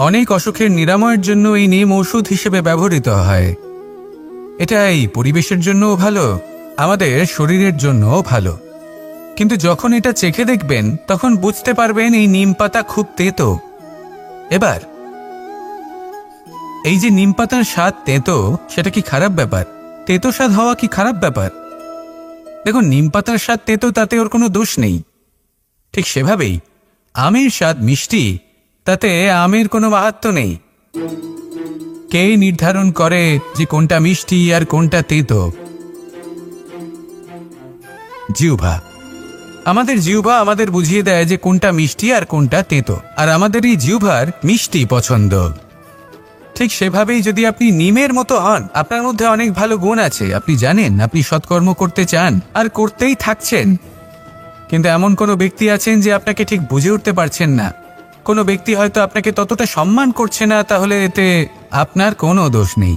অনেক অসুখের নিরাময়ের জন্য এই নিম ওষুধ হিসেবে ব্যবহৃত হয়। এটা এই পরিবেশের জন্যও ভালো, আমাদের শরীরের জন্যও ভালো। কিন্তু যখন এটা চেখে দেখবেন তখন বুঝতে পারবেন এই নিম পাতা খুব তেতো। এবার এই যে নিম পাতার স্বাদ তেতো, সেটা কি খারাপ ব্যাপার? তেতো স্বাদ হওয়া কি খারাপ ব্যাপার? দেখুন, নিম পাতার স্বাদ তেতো, তাতে ওর কোনো দোষ নেই। ঠিক সেভাবেই আমের স্বাদ মিষ্টি, তাতে আমের কোনো মাহাত্ম্য নেই। কে নির্ধারণ করে যে কোনটা মিষ্টি আর কোনটা তেতো? জিহ্বা। আমাদের জিহ্বা আমাদের বুঝিয়ে দেয় যে কোনটা মিষ্টি আর কোনটা তেতো, আর আমাদের এই জিহ্বার মিষ্টি পছন্দ। ঠিক সেভাবেই যদি আপনি নিমের মতো হন, আপনার মধ্যে অনেক ভালো গুণ আছে, আপনি জানেন, আপনি সৎকর্ম করতে চান আর করতেই থাকছেন, কিন্তু এমন কোনো ব্যক্তি আছেন যে আপনাকে ঠিক বুঝে উঠতে পারছেন না, কোনো ব্যক্তি হয়তো আপনাকে ততটা সম্মান করছে না, তাহলে এতে আপনার কোনো দোষ নেই।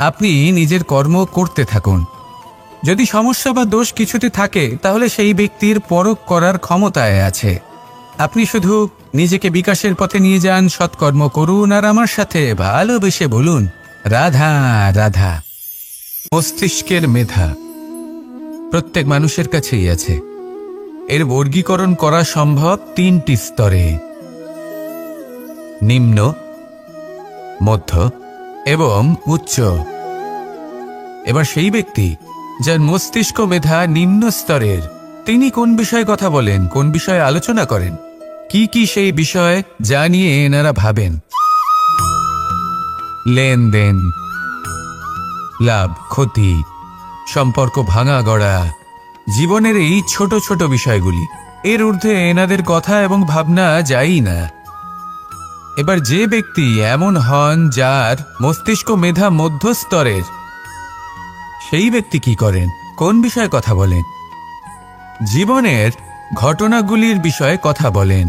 আপনি নিজের কর্ম করতে থাকুন। যদি সমস্যা বা দোষ কিছুতে থাকে, তাহলে সেই ব্যক্তির পরখ করার ক্ষমতায় আছে। আপনি শুধু নিজেকে বিকাশের পথে নিয়ে যান, সৎকর্ম করুন আর আমার সাথে ভালোবেসে বলুন, রাধা রাধা। মস্তিষ্কের মেধা প্রত্যেক মানুষের কাছেই আছে। এর বর্গীকরণ করা সম্ভব 3টি স্তরে: নিম্ন, মধ্য এবং উচ্চ। এবার সেই ব্যক্তি যার মস্তিষ্ক মেধা নিম্ন স্তরের, তিনি কোন বিষয়ে কথা বলেন, কোন বিষয়ে আলোচনা করেন, কি কি সেই বিষয় যা নিয়ে এনারা ভাবেন? লেনদেন, লাভ ক্ষতি, সম্পর্ক ভাঙা গড়া, জীবনের এই ছোট ছোট বিষয়গুলি। এর ঊর্ধ্বে এনাদের কথা এবং ভাবনা যায়ই না। এবার যে ব্যক্তি এমন হন যার মস্তিষ্ক মেধা মধ্যস্তরের, সেই ব্যক্তি কি করেন, কোন বিষয়ে কথা বলেন? জীবনের ঘটনাগুলির বিষয়ে কথা বলেন।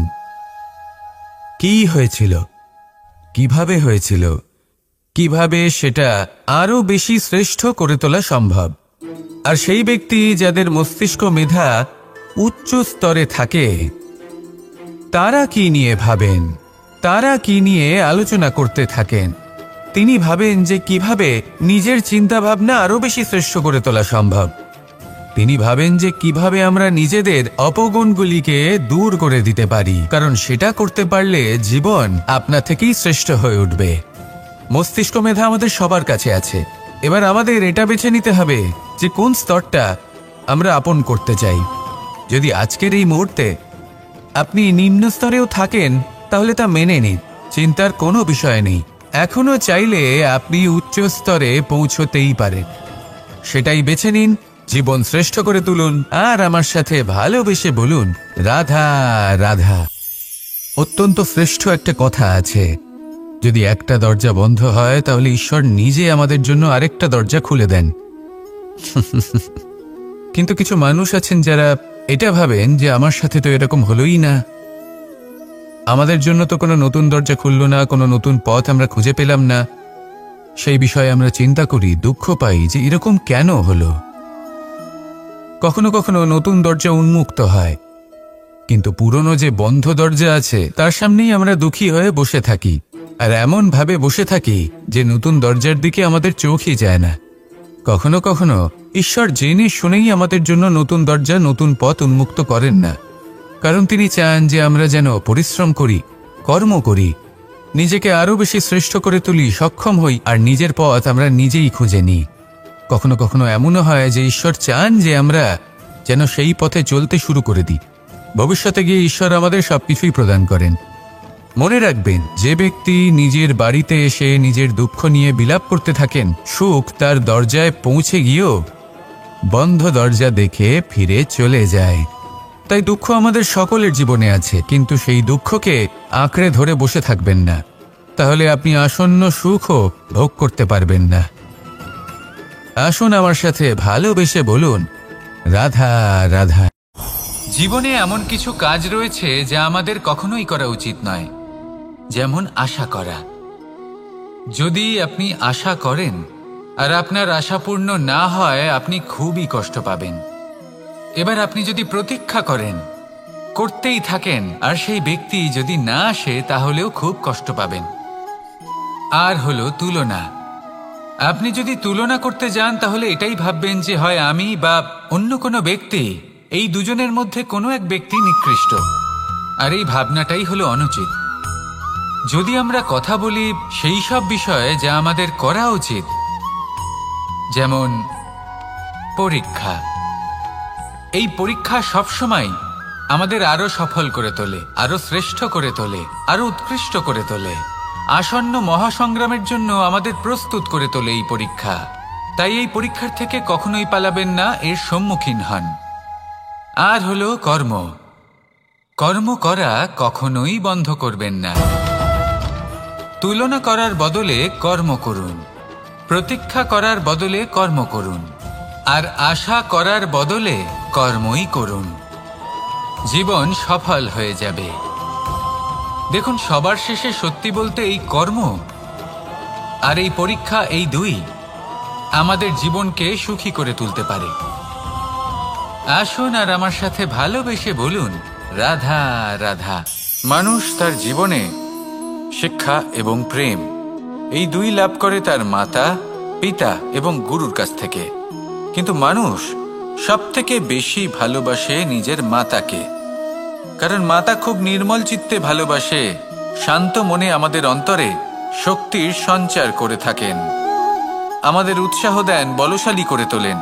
কি হয়েছিল, কিভাবে হয়েছিল, কিভাবে সেটা আরো বেশি শ্রেষ্ঠ করে তোলা সম্ভব। আর সেই ব্যক্তি যাদের মস্তিষ্ক মেধা উচ্চ স্তরে থাকে, তারা কি নিয়ে ভাবেন, তারা কি নিয়ে আলোচনা করতে থাকেন? তিনি ভাবেন যে কিভাবে নিজের চিন্তাভাবনা আরো বেশি শ্রেষ্ঠ করে তোলা সম্ভব। তিনি ভাবেন যে কিভাবে আমরা নিজেদের অপগুণগুলিকে দূর করে দিতে পারি, কারণ সেটা করতে পারলে জীবন আপনা থেকেই শ্রেষ্ঠ হয়ে উঠবে। মস্তিষ্ক মেধা আমাদের সবার কাছে আছে। এবার আমাদের এটা বেছে নিতে হবে যে কোন স্তরটা আমরা আপন করতে চাই। যদি আজকের এই মুহূর্তে আপনি নিম্ন স্তরেও থাকেন, তাহলে তা মেনে নিন, চিন্তার কোনো বিষয় নেই। এখনো চাইলে আপনি উচ্চ স্তরে পৌঁছতেই পারেন। সেটাই বেছে নিন, জীবন শ্রেষ্ঠ করে তুলুন আর আমার সাথে ভালোবেসে বলুন, রাধা রাধা। অত্যন্ত শ্রেষ্ঠ একটা কথা আছে, যদি একটা দরজা বন্ধ হয়, তাহলে ঈশ্বর নিজে আমাদের জন্য আরেকটা দরজা খুলে দেন। কিন্তু কিছু মানুষ আছেন যারা এটা ভাবেন যে আমার সাথে তো এরকম হলোই না, আমাদের জন্য তো কোনো নতুন দরজা খুলল না, কোনো নতুন পথ আমরা খুঁজে পেলাম না। সেই বিষয়ে আমরা চিন্তা করি, দুঃখ পাই যে এরকম কেন হলো। কখনো কখনো নতুন দরজা উন্মুক্ত হয়, কিন্তু পুরনো যে বন্ধ দরজা আছে তার সামনেই আমরা দুঃখী হয়ে বসে থাকি, আর এমন ভাবে বসে থাকি যে নতুন দরজার দিকে আমাদের চোখই যায় না। কখনো কখনো ঈশ্বর জেনে শুনেই আমাদের জন্য নতুন দরজা, নতুন পথ উন্মুক্ত করেন না, কারণ তিনি চান যে আমরা যেন পরিশ্রম করি, কর্ম করি, নিজেকে আরো বেশি শ্রেষ্ঠ করে তুলি, সক্ষম হই, আর নিজের পথ আমরা নিজেই খুঁজে নিই। কখনো কখনো এমনও হয় যে ঈশ্বর চান যে আমরা যেন সেই পথে চলতে শুরু করে দিই। ভবিষ্যতে গিয়ে ঈশ্বর আমাদের সবকিছুই প্রদান করেন। মনে রাখবেন, যে ব্যক্তি নিজের বাড়িতে এসে নিজের দুঃখ নিয়ে বিলাপ করতে থাকেন, সুখ তার দরজায় পৌঁছে গিয়েও বন্ধ দরজা দেখে ফিরে চলে যায়। তাই দুঃখ আমাদের সকলের জীবনে আছে, কিন্তু সেই দুঃখকে আঁকড়ে ধরে বসে থাকবেন না, তাহলে আপনি আসন্ন সুখও ভোগ করতে পারবেন না। আসুন আমার সাথে ভালোবেসে বলুন, রাধা রাধা। জীবনে এমন কিছু কাজ রয়েছে যা আমাদের কখনোই করা উচিত নয়, যেমন আশা করা। যদি আপনি আশা করেন আর আপনার আশা পূর্ণ না হয়, আপনি খুবই কষ্ট পাবেন। এবার আপনি যদি প্রতীক্ষা করেন, করতেই থাকেন, আর সেই ব্যক্তি যদি না আসে, তাহলেও খুব কষ্ট পাবেন। আর হলো তুলনা। আপনি যদি তুলনা করতে যান, তাহলে এটাই ভাববেন যে হয় আমি বা অন্য কোনো ব্যক্তি, এই দুজনের মধ্যে কোনো এক ব্যক্তি নিকৃষ্ট। আর এই ভাবনাটাই হলো অনুচিত। যদি আমরা কথা বলি সেই সব বিষয়ে যা আমাদের করা উচিত, যেমন পরীক্ষা, এই পরীক্ষা সবসময় আমাদের আরো সফল করে তোলে, আরো শ্রেষ্ঠ করে তোলে, আরো উৎকৃষ্ট করে তোলে। আসন্ন মহাসংগ্রামের জন্য আমাদের প্রস্তুত করে তোলে এই পরীক্ষা। তাই এই পরীক্ষার থেকে কখনোই পালাবেন না, এর সম্মুখীন হন। আর হলো কর্ম। কর্ম করা কখনোই বন্ধ করবেন না। তুলনা করার বদলে কর্ম করুন, প্রতীক্ষা করার বদলে কর্ম করুন, আর আশা করার বদলে কর্মই করুন। জীবন সফল হয়ে যাবে। দেখুন, সবার শেষে সত্যি বলতে এই কর্ম আর এই পরীক্ষা, এই দুই আমাদের জীবনকে সুখী করে তুলতে পারে। আসুন আর আমার সাথে ভালোবেসে বলুন, রাধা রাধা। মানুষ তার জীবনে শিক্ষা এবং প্রেম এই দুই লাভ করে তার মাতা, পিতা এবং গুরুর কাছ থেকে। কিন্তু মানুষ সবথেকে বেশি ভালোবাসে নিজের মাতাকে, কারণ মাতা খুব নির্মল চিত্তে ভালোবাসে, শান্ত মনে আমাদের অন্তরে শক্তির সঞ্চার করে থাকেন, আমাদের উৎসাহ দেন, বলশালী করে তোলেন।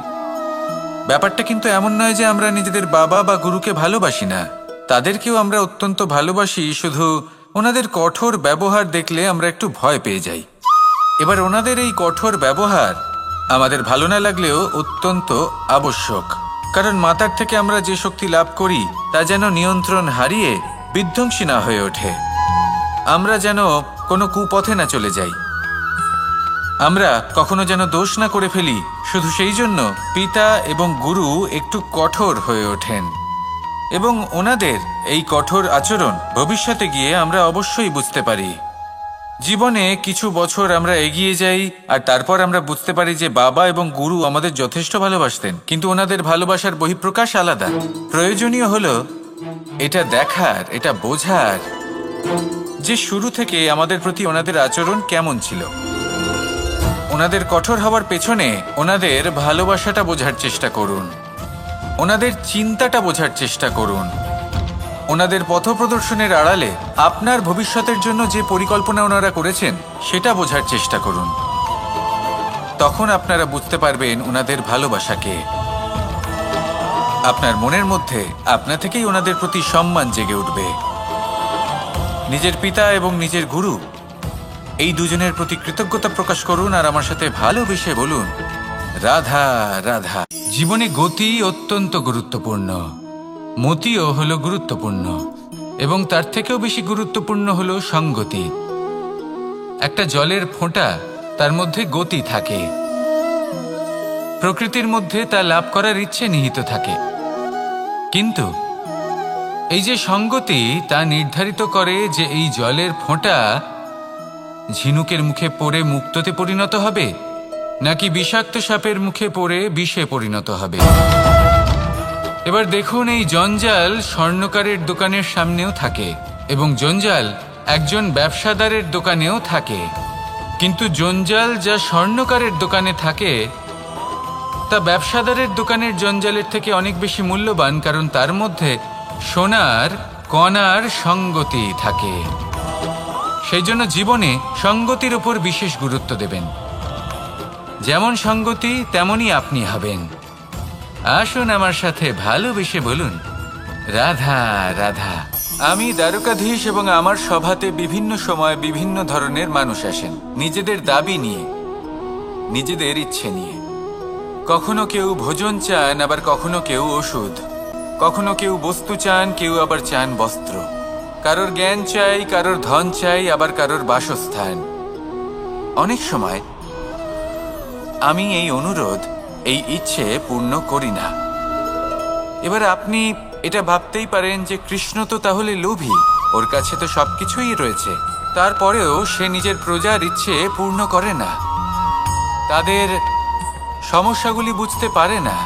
ব্যাপারটা কিন্তু এমন নয় যে আমরা নিজেদের বাবা বা গুরুকে ভালোবাসি না, তাদেরকেও আমরা অত্যন্ত ভালোবাসি, শুধু ওনাদের কঠোর ব্যবহার দেখলে আমরা একটু ভয় পেয়ে যাই। এবার ওনাদের এই কঠোর ব্যবহার আমাদের ভালো না লাগলেও অত্যন্ত আবশ্যক, কারণ মাতার থেকে আমরা যে শক্তি লাভ করি তা যেন নিয়ন্ত্রণ হারিয়ে বিধ্বংসী না হয়ে ওঠে, আমরা যেন কোনো কুপথে না চলে যাই, আমরা কখনো যেন দোষ না করে ফেলি। শুধু সেই জন্য পিতা এবং গুরু একটু কঠোর হয়ে ওঠেন, এবং ওনাদের এই কঠোর আচরণ ভবিষ্যতে গিয়ে আমরা অবশ্যই বুঝতে পারি। জীবনে কিছু বছর আমরা এগিয়ে যাই আর তারপর আমরা বুঝতে পারি যে বাবা এবং গুরু আমাদের যথেষ্ট ভালোবাসতেন, কিন্তু ওনাদের ভালোবাসার বহিঃপ্রকাশ আলাদা। প্রয়োজনীয় হলো এটা দেখার, এটা বোঝার যে শুরু থেকে আমাদের প্রতি ওনাদের আচরণ কেমন ছিল। ওনাদের কঠোর হওয়ার পেছনে ওনাদের ভালোবাসাটা বোঝার চেষ্টা করুন, ওনাদের চিন্তাটা বোঝার চেষ্টা করুন, ওনাদের পথপ্রদর্শনের আড়ালে আপনার ভবিষ্যতের জন্য যে পরিকল্পনা ওনারা করেছেন সেটা বোঝার চেষ্টা করুন। তখন আপনারা বুঝতে পারবেন ওনাদের ভালোবাসাকে। আপনার মনের মধ্যে আপনা থেকেই ওনাদের প্রতি সম্মান জেগে উঠবে। নিজের পিতা এবং নিজের গুরু এই দুজনের প্রতি কৃতজ্ঞতা প্রকাশ করুন আর আমার সাথে ভালোবেসে বলুন, রাধা রাধা। জীবনে গতি অত্যন্ত গুরুত্বপূর্ণ, মতিও হলো গুরুত্বপূর্ণ, এবং তার থেকেও বেশি গুরুত্বপূর্ণ হলো সঙ্গতি। একটা জলের ফোঁটা, তার মধ্যে গতি থাকে, প্রকৃতির মধ্যে তা লাভ করার ইচ্ছে নিহিত থাকে, কিন্তু এই যে সঙ্গতি তা নির্ধারিত করে যে এই জলের ফোঁটা ঝিনুকের মুখে পড়ে মুক্ততে পরিণত হবে নাকি বিষাক্ত সাপের মুখে পড়ে বিষে পরিণত হবে। এবার দেখুন, এই জঞ্জাল স্বর্ণকারের দোকানের সামনেও থাকে এবং জঞ্জাল একজন ব্যবসাদারের দোকানেও থাকে, কিন্তু জঞ্জাল যা স্বর্ণকারের দোকানে থাকে তা ব্যবসাদারের দোকানের জঞ্জালের থেকে অনেক বেশি মূল্যবান, কারণ তার মধ্যে সোনার কণার সঙ্গতি থাকে। সেই জন্য জীবনে সঙ্গতির উপর বিশেষ গুরুত্ব দেবেন। যেমন সঙ্গতি তেমনই আপনি হবেন। আসুন আমার সাথে ভালোবেসে বলুন, রাধা রাধা। আমি দ্বারকাধীশ এবং আমার সভাতে বিভিন্ন সময় বিভিন্ন ধরনের মানুষ আসেন, নিজেদের দাবি নিয়ে, নিজেদের ইচ্ছে নিয়ে। কখনো কেউ ভোজন চান, আবার কখনো কেউ ওষুধ, কখনো কেউ বস্তু চান, কেউ আবার চান বস্ত্র, কারোর জ্ঞান চাই, কারোর ধন চাই, আবার কারোর বাসস্থান। অনেক সময় আমি এই অনুরোধ, এই ইচ্ছে পূর্ণ করি না। এবার আপনি এটা ভাবতেই পারেন যে কৃষ্ণ তো তাহলে লোভী, ওর কাছে তো সবকিছুই রয়েছে, তারপরেও সে নিজের প্রজার ইচ্ছে পূর্ণ করে না, তাদের সমস্যাগুলি বুঝতে পারে না,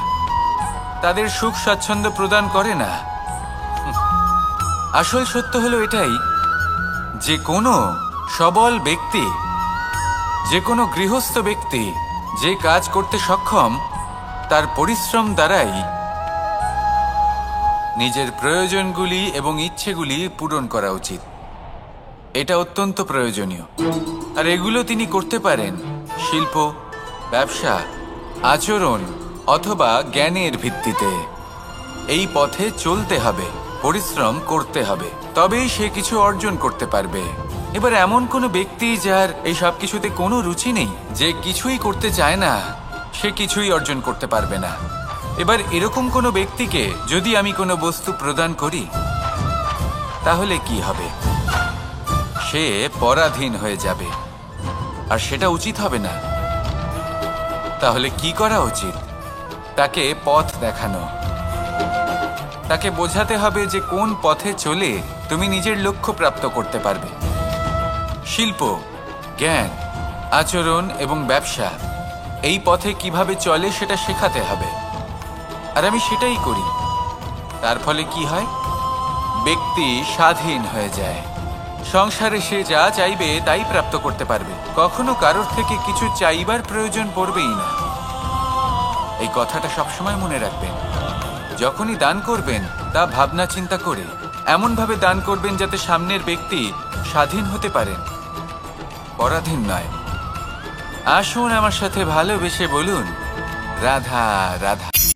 তাদের সুখ স্বাচ্ছন্দ্য প্রদান করে না। আসল সত্য হলো এটাই যে কোনো সবল ব্যক্তি, যে কোনো গৃহস্থ ব্যক্তি যে কাজ করতে সক্ষম তার পরিশ্রম দ্বারাই নিজের প্রয়োজনগুলি এবং ইচ্ছেগুলি পূরণ করা উচিত। এটা অত্যন্ত প্রয়োজনীয়, আর এগুলো তিনি করতে পারেন শিল্প, ব্যবসা, আচরণ অথবা জ্ঞানের ভিত্তিতে। এই পথে চলতে হবে, পরিশ্রম করতে হবে, তবেই সে কিছু অর্জন করতে পারবে। এবার এমন কোনো ব্যক্তি যার এই সব কিছুতে কোনো রুচি নেই, যে কিছুই করতে চায় না, সে কিছুই অর্জন করতে পারবে না। এবার এরকম কোনো ব্যক্তিকে যদি আমি কোনো বস্তু প্রদান করি, তাহলে কি হবে? সে পরাধীন হয়ে যাবে, আর সেটা উচিত হবে না। তাহলে কি করা উচিত? তাকে পথ দেখানো, তাকে বোঝাতে হবে যে কোন পথে চলে তুমি নিজের লক্ষ্য প্রাপ্ত করতে পারবে। শিল্প, জ্ঞান, আচরণ এবং ব্যবসা এই পথে কিভাবে চলে সেটা শেখাতে হবে, আর আমি সেটাই করি। তার ফলে কি হয়? ব্যক্তি স্বাধীন হয়ে যায়। সংসারে সে যা চাইবে তাই প্রাপ্ত করতে পারবে, কখনো কারোর থেকে কিছু চাইবার প্রয়োজন পড়বেই না। এই কথাটা সবসময় মনে রাখবেন। যখনই দান করবেন তা ভাবনা চিন্তা করে এমনভাবে দান করবেন যাতে সামনের ব্যক্তি স্বাধীন হতে পারেন, পরাধীন নয়। আসুন আমার সাথে ভালোবেসে বলুন, রাধা রাধা।